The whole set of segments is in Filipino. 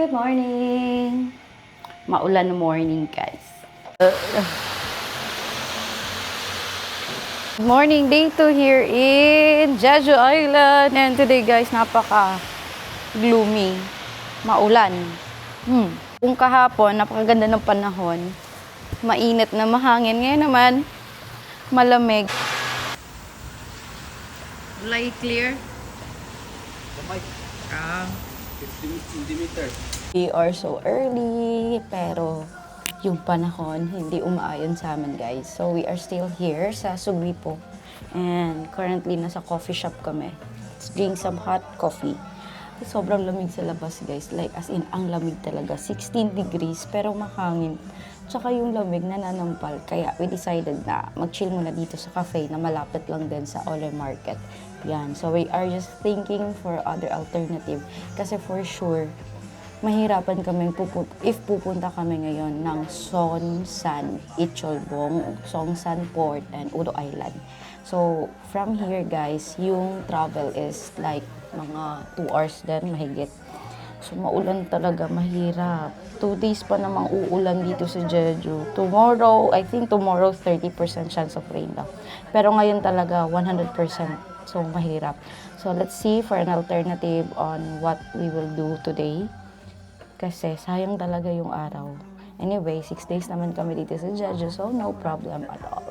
Good morning! Maulan morning, guys. Good morning, day 2 here in Jeju Island. And today, guys, napaka-gloomy. Maulan. Kung kahapon, napakaganda ng panahon. Mainit na mahangin. Ngayon naman, malamig. Light clear? We are so early, pero yung panahon hindi umaayon sa amin, guys. So we are still here sa Sugripo. And currently nasa coffee shop kami. Let's drink some hot coffee. Sobrang lamig sa labas, guys. Like as in, ang lamig talaga. 16 degrees pero mahangin. Tsaka yung lamig nananampal. Kaya we decided na mag-chill muna dito sa cafe na malapit lang din sa Ole Market. Yan. So we are just thinking for other alternative. Kasi for sure, mahirapan kami if pupunta kami ngayon ng Sonsan, Icholbong, Songsan Port, and Udo Island. So from here, guys, yung travel is like mga 2 hours din, mahigit. So maulan talaga, mahirap. 2 days pa namang uulan dito sa Jeju. Tomorrow, I think tomorrow 30% chance of rain daw. Pero ngayon talaga 100%. So mahirap. So let's see for an alternative on what we will do today. Kasi sayang talaga yung araw. Anyway, 6 days naman kami dito sa Jeju, so no problem at all.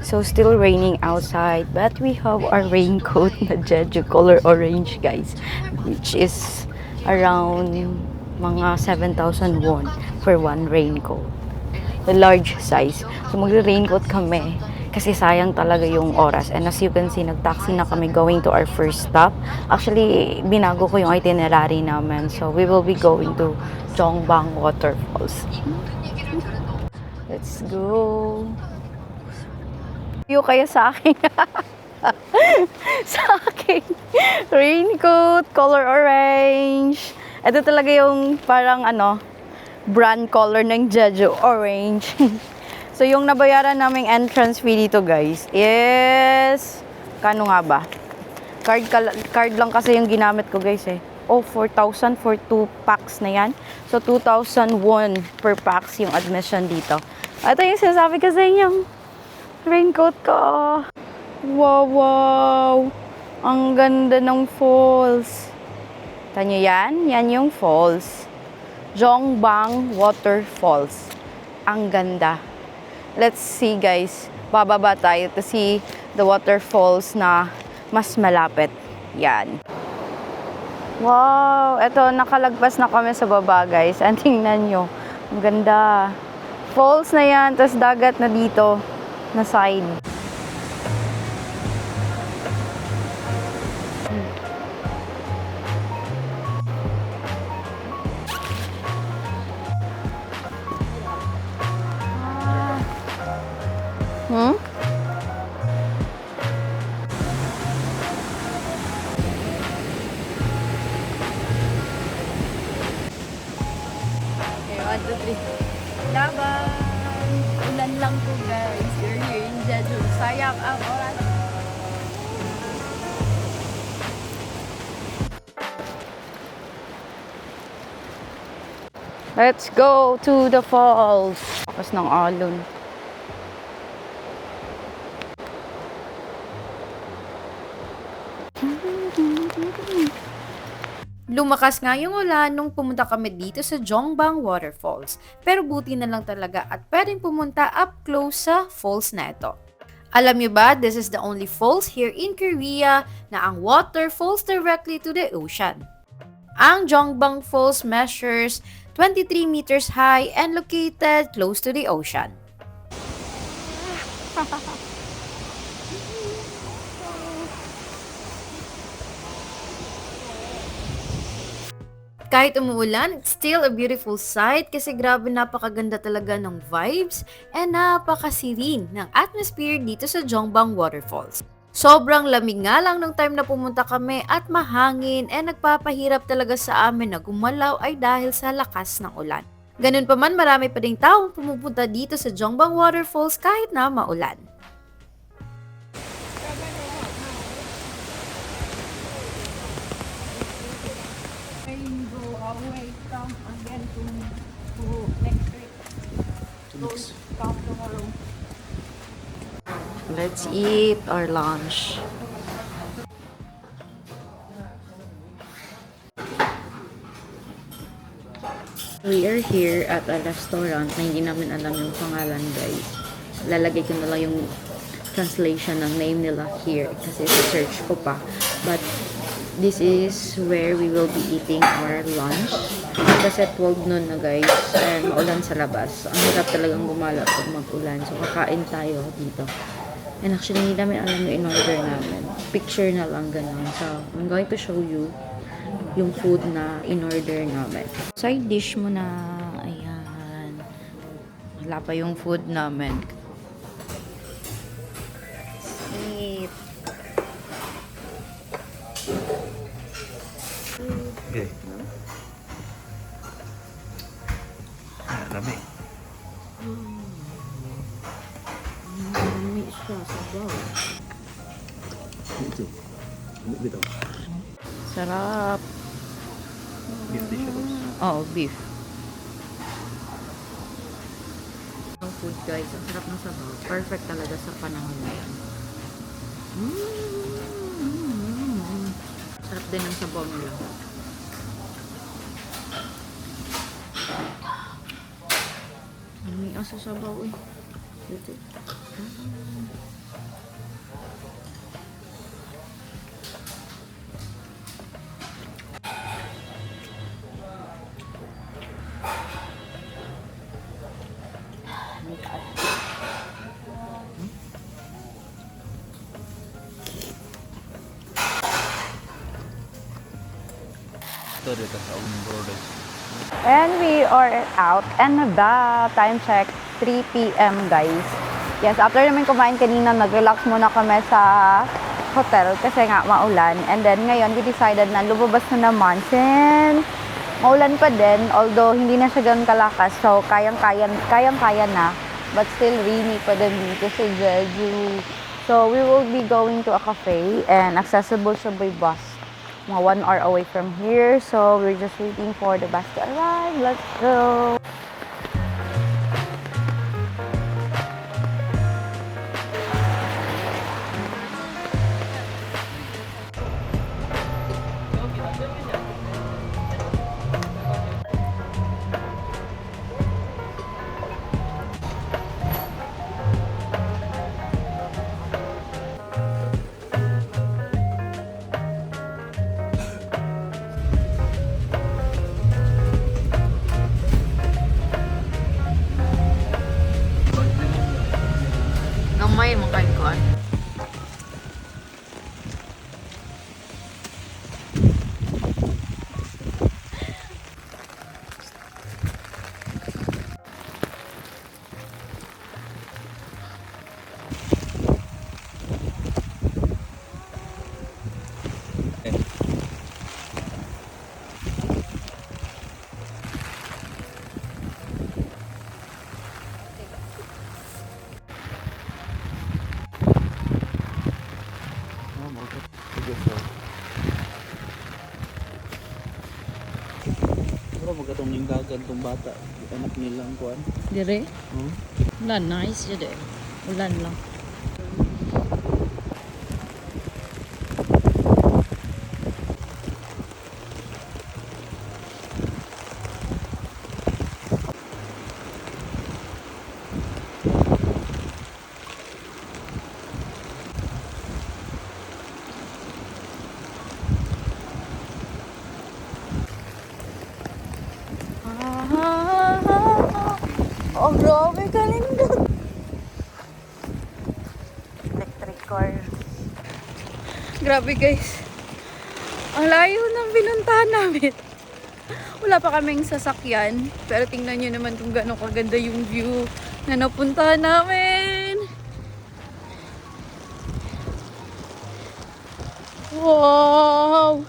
So still raining outside, but we have our raincoat na Jeju color orange, guys, which is around mga 7,000 won for one raincoat. The large size. So magre-raincoat kami kasi sayang talaga yung oras. And as you can see, nag-taxi na kami going to our first stop. Actually, binago ko yung itinerary namin. So we will be going to Jongbang Waterfalls. Let's go! View kayo sa akin. Sa akin. Raincoat, color orange. Ito talaga yung parang brand color ng Jeju, orange. So yung nabayaran naming entrance fee dito, guys, is kano nga ba? Card lang kasi yung ginamit ko, guys, eh. 4,000 for 2 packs na yan. So 2,000 won per packs yung admission dito. Ito yung sinasabi ko sa inyo. Raincoat ko. Wow! Ang ganda ng falls. Tanyo yan? Yan yung falls. Jongbang Waterfalls. Ang ganda. Let's see, guys. Bababa tayo to see the waterfalls na mas malapit. Yan. Wow! Ito, nakalagpas na kami sa baba, guys. And tingnan nyo. Ang ganda. Falls na yan, tapos dagat na dito na side. Okay, 1, 2, 3. Laban! Ulan lang po, guys. You're here in Jeju. Sayang ang oras. Let's go to the falls. Tapos ng alon. Lumakas nga yung ulan nung pumunta kami dito sa Jongbang Waterfalls. Pero buti na lang talaga at pwedeng pumunta up close sa falls na ito. Alam niyo ba, this is the only falls here in Korea na ang water falls directly to the ocean. Ang Jongbang Falls measures 23 meters high and located close to the ocean. Kahit umuulan, it's still a beautiful sight kasi grabe napakaganda talaga ng vibes and napakasiring ng atmosphere dito sa Jongbang Waterfalls. Sobrang lamig nga lang nung time na pumunta kami at mahangin and nagpapahirap talaga sa amin na gumalaw ay dahil sa lakas ng ulan. Ganun pa man, marami pa ding taong pumupunta dito sa Jongbang Waterfalls kahit na maulan. Let's eat our lunch. We are here at a restaurant na hindi namin alam yung pangalan, guys. Lalagay ko na lang yung translation ng name nila here kasi search ko pa. But this is where we will be eating our lunch. Kasi 12 noon na, guys, and maulan sa labas. Ang hirap talagang gumala pag mag-ulan. So kakain tayo dito. And actually, hindi namin alam yung in-order namin. Picture na lang ganun. So I'm going to show you yung food na in-order namin. Side dish mo na. Ayan. Wala pa yung food namin. Eat. Okay. Lamig. Dami siya sa bowl. Ito. Ano bitaw? Sarap. Beef dishes. Oo, beef. Ang food, guys. Ang sarap ng sabaw. Perfect talaga sa panahon na yan. Sarap din ang sabaw nila. May aso sabaw eh. Dito. Ito dito sa Brothers. And we are out and the time check 3 p.m. guys. Yes, after namin kumain kanina, nag-relax muna kami sa hotel kasi nga maulan. And then ngayon, we decided na lumabas na naman since maulan pa din, although hindi na siya ganun kalakas. So, kayang-kaya na. But still rainy pa din dito sa Jeju. So, we will be going to a cafe and accessible siya by bus. Mga 1 hour away from here. So, we're just waiting for the bus to arrive. Let's go! Gamay mo kay Kuan. Pero magkatong yung dagan tong bata. Anak nilang kuan. Dire? Hmm? Wala, nice yun eh. Ulan lang. Oh, grabe ka lindot. Electric car. Grabe guys. Ang layo ng pinuntahan namin. Wala pa kaming sasakyan. Pero tingnan nyo naman kung gano'ng kaganda yung view na napuntahan namin. Wow!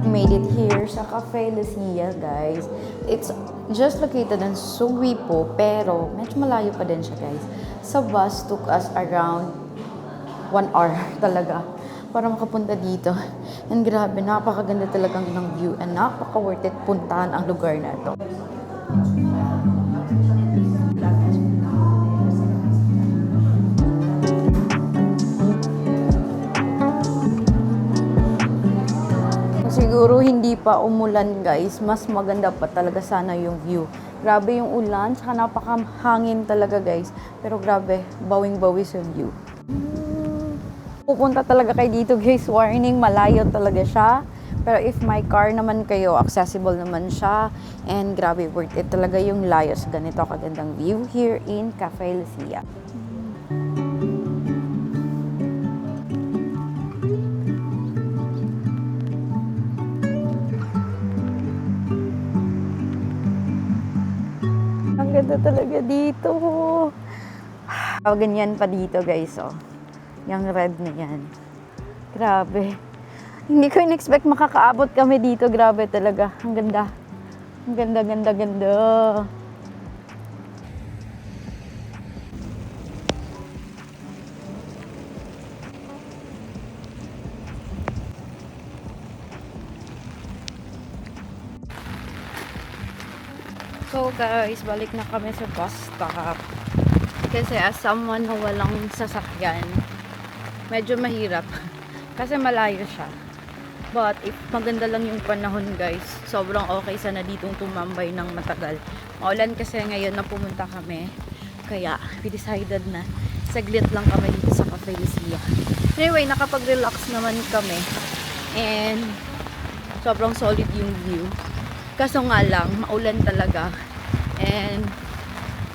Made it here sa Cafe Lucia, guys. It's just located in Sugui po, pero medyo malayo pa din siya, guys. Sa bus took us around 1 hour talaga para makapunta dito. And grabe, napakaganda talagang ng view and napaka-worth it puntahan ang lugar na ito. Siguro hindi pa umulan, guys, mas maganda pa talaga sana yung view. Grabe yung ulan, saka napakahangin talaga, guys. Pero grabe, bawing-bawi sa view. Pupunta talaga kayo dito, guys. Warning, malayo talaga siya. Pero if my car naman kayo, accessible naman siya. And grabe, worth it talaga yung layo sa ganito kagandang view here in Cafe Lucia. Ang ganda talaga dito. Ganyan pa dito, guys, oh. Yung red na yan. Grabe. Hindi ko in-expect makakaabot kami dito. Grabe talaga. Ang ganda. Ang ganda, ganda, ganda. So guys, balik na kami sa bus stop. Kasi as someone na walang sasakyan, medyo mahirap. Kasi malayo siya. But if maganda lang yung panahon, guys, sobrang okay sana ditong tumambay ng matagal. Maulan kasi ngayon na pumunta kami. Kaya we decided na saglit lang kami dito sa Cafe Lucia. Anyway, nakapag-relax naman kami. And sobrang solid yung view. Kaso nga lang, maulan talaga. And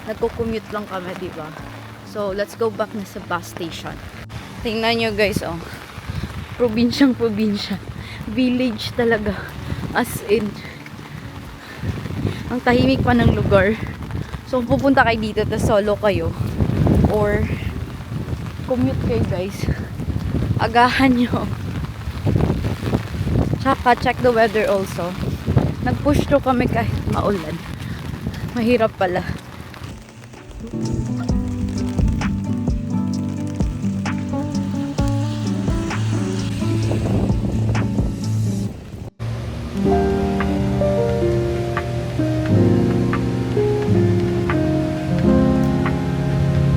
nagko-commute lang kami, diba? So, let's go back na sa bus station. Tingnan nyo, guys, oh. Probinsyang probinsya. Village talaga. As in. Ang tahimik pa ng lugar. So, kung pupunta kayo dito, tas solo kayo. Or, commute kayo, guys. Agahan nyo. Tsaka, check the weather also. Nag-push through kami kahit maulan. Mahirap pala.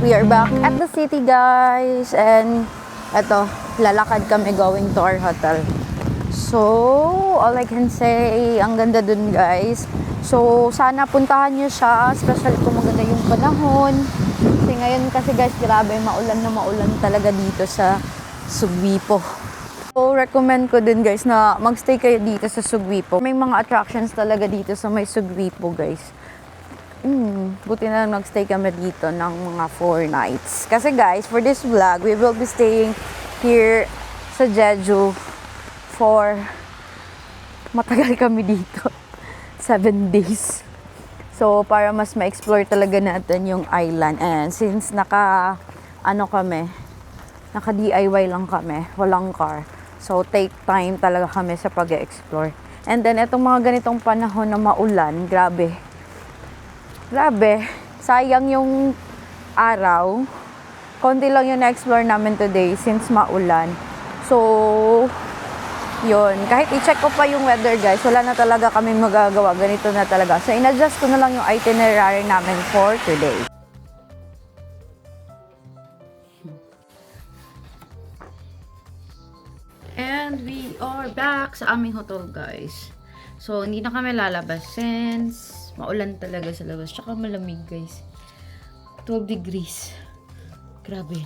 We are back at the city, guys. And eto, lalakad kami going to our hotel. So, all I can say, ang ganda dun, guys. So, sana puntahan nyo siya, especially kung maganda yung panahon. Kasi ngayon kasi, guys, grabe, maulan na maulan talaga dito sa Subipo. So, recommend ko din, guys, na magstay kayo dito sa Subipo. May mga attractions talaga dito sa may Subipo, guys. Buti na lang nagstay kami dito ng mga 4 nights. Kasi, guys, for this vlog, we will be staying here sa Jeju for matagal kami dito. 7 days. So, para mas ma-explore talaga natin yung island. And since naka-DIY lang kami, walang car. So, take time talaga kami sa pag-explore. And then, etong mga ganitong panahon na maulan, grabe. Grabe. Sayang yung araw. Konti lang yung na-explore namin today since maulan. So, yun. Kahit i-check ko pa yung weather, guys, wala na talaga kami magagawa. Ganito na talaga. So, in-adjust ko na lang yung itinerary namin for today. And we are back sa aming hotel, guys. So, hindi na kami lalabas since maulan talaga sa labas. Tsaka malamig, guys. 12 degrees. Grabe.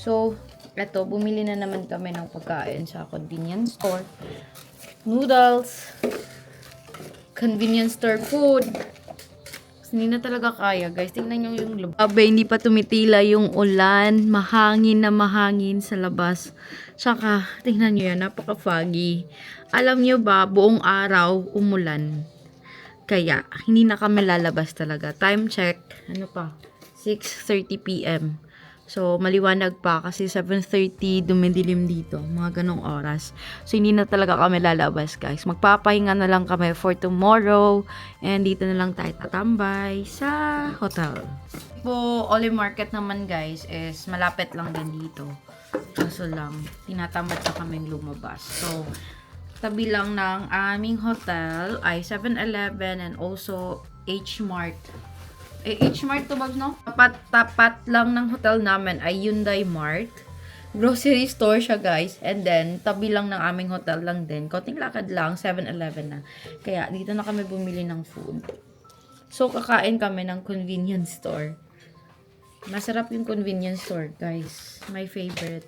So, eto, bumili na naman kami ng pagkain sa convenience store. Noodles, convenience store food. Hindi na talaga kaya, guys. Tingnan nyo yung labas. Abay, hindi pa tumitila yung ulan. Mahangin na mahangin sa labas. Tsaka, tingnan nyo yan, napaka-foggy. Alam nyo ba, buong araw, umulan. Kaya, hindi na kami lalabas talaga. Time check, ano pa? 6:30 p.m. So, maliwanag pa kasi 7:30 dumidilim dito. Mga ganong oras. So, hindi na talaga kami lalabas, guys. Magpapahinga na lang kami for tomorrow. And dito na lang tayo tatambay sa hotel. Po, Oli Market naman, guys, is malapit lang din dito. Kaso lang, tinatamad na kaming lumabas. So, tabi lang ng aming hotel ay 7-Eleven and also H-Mart. H-Mart to, Babs, no? Tapat lang ng hotel namin ay Hyundai Mart. Grocery store siya, guys. And then, tabi lang ng aming hotel lang din. Konting lakad lang, 7-Eleven na. Kaya, dito na kami bumili ng food. So, kakain kami ng convenience store. Masarap yung convenience store, guys. My favorite.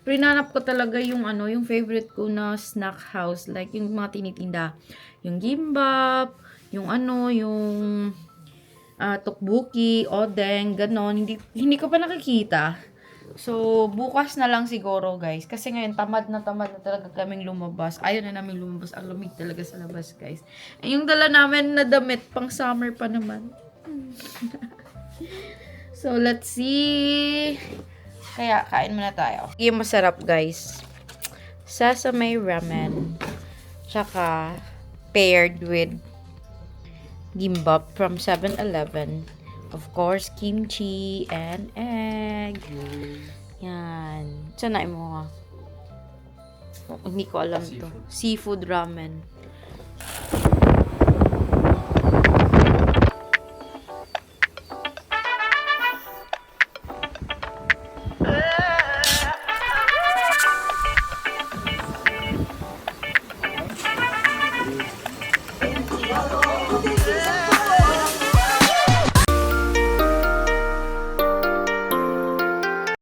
Pero hinanap ko talaga yung yung favorite ko na snack house. Like, yung mga tinitinda. Yung gimbap, yung yung tukbuki, odeng, ganon. Hindi ko pa nakikita. So, bukas na lang siguro, guys. Kasi ngayon, tamad na talaga kaming lumabas. Ayaw na namin lumabas. Ang lamig talaga sa labas, guys. Yung dala namin na damit, pang summer pa naman. So, let's see. Kaya, kain muna tayo. Yung masarap, guys. Sesame ramen. Tsaka, paired with gimbap from 7-Eleven. Of course, kimchi and egg. Yan. Sanay mo nga. Hindi ko alam to. Seafood ramen.